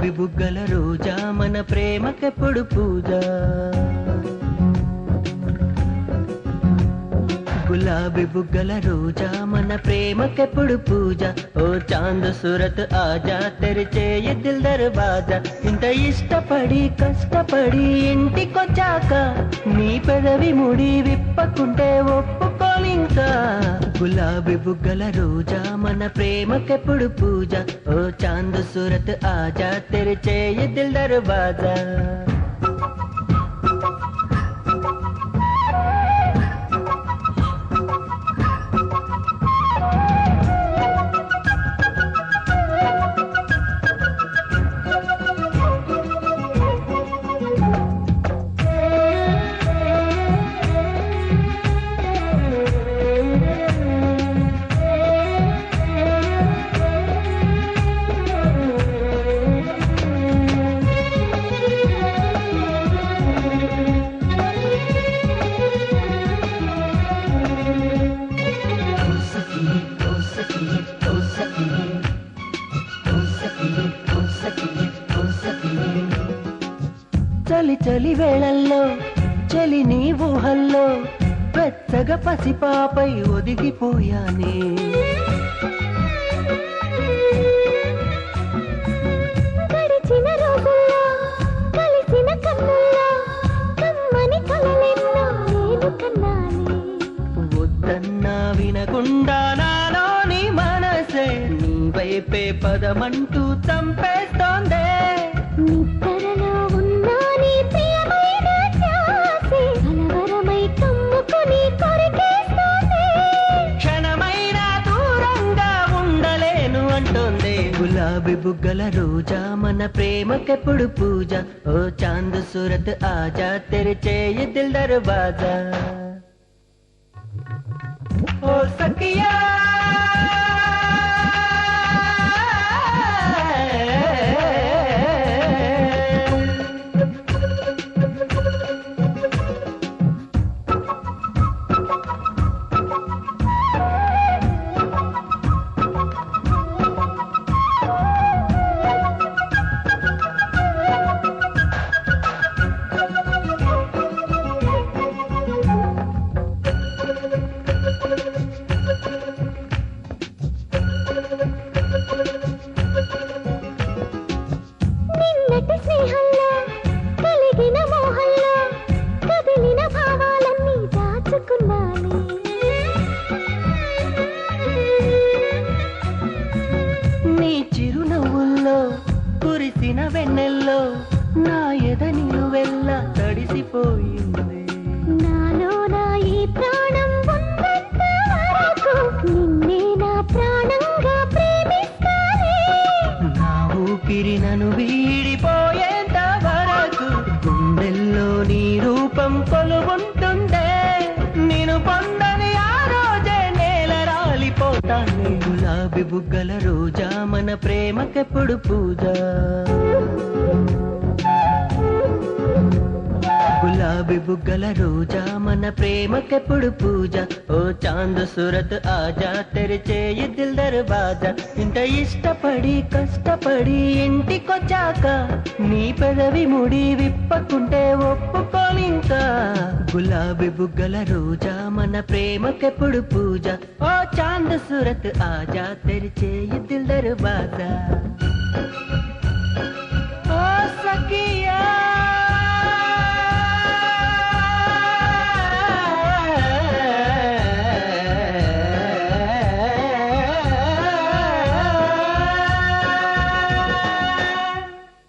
గులాబీ బుగ్గల రోజా మన ప్రేమకెప్పుడు పూజ गुलाबी बुग्गल रोजा मन प्रेम केपुडु पूजा ओ चांद सूरत आजा तेरिचे ये दिल दरवाजा इंत इष्टपड़ी कष्टपड़ी इंटिकोच्चाक नी पेदवी मुड़ी विप्पकुंटे ఒప్పుకోలింకా गुलाबी बुग्गल रोजा मन प्रेम केपुडु पूजा ओ चांद सूरत आजा तेरिचे ये दिल दरवाजा చలి చలి వేళల్లో చలి నీ ఊహల్లో వెచ్చగా పసిపాపై ఒదిగిపోయానే గడిచిన రోజుల్లో కలిసిన కన్నుల్లో కమ్మని కలలెన్నో నేను కన్నానే వద్దన్నా వినకుండా నాలోని మనసే నీ వైపే పదమంటూ చంపేస్తోందే నిద్రలో ఉన్నా నీ ప్రియమైన ధ్యాసే కలవరమై కమ్ముకొని కొరికేస్తోంది క్షణమైన దూరంగా ఉండలేను అంటోంది గులాబీ బుగ్గల రోజా మన ప్రేమకెప్పుడు పూజ ఓ చాంద్ సూరత్ ఆజా తెరిచే ये दिल दरवाजा ओ सखिया కురిసిన వెన్నెల్లో నా ఎద నిలువెల్లా తడిసిపోయింది నాలో నా ఈ ప్రాణం ఉన్నంత వరకు నిన్నే నా ప్రాణంగా ప్రేమిస్తానే నా ఊపిరి నన్ను వీడిపోయేంత వరకు గుండెల్లో నీ రూపం కొలువుంటుందే నేను పొందని ఆ రోజే నేల రాలిపోతాను గులాబీ బుగ్గల రోజా మన ప్రేమకెప్పుడు పూజ గులాబీ బుగ్గల రోజా మన ప్రేమకెప్పుడు పూజ ఓ చాంద్ సూరత్ ఆజా తెరిచే ये दिल दरवाजा ఇంత ఇష్టపడి కష్టపడి ఇంటికొచ్చాక నీ పెదవి ముడి విప్పకుంటే ఒప్పుకోలింకా గులాబీ బుగ్గల రోజా మన ప్రేమకెప్పుడు పూజ ఓ చాంద్ సూరత్ ఆజా తెరిచే ये दिल दरवाजा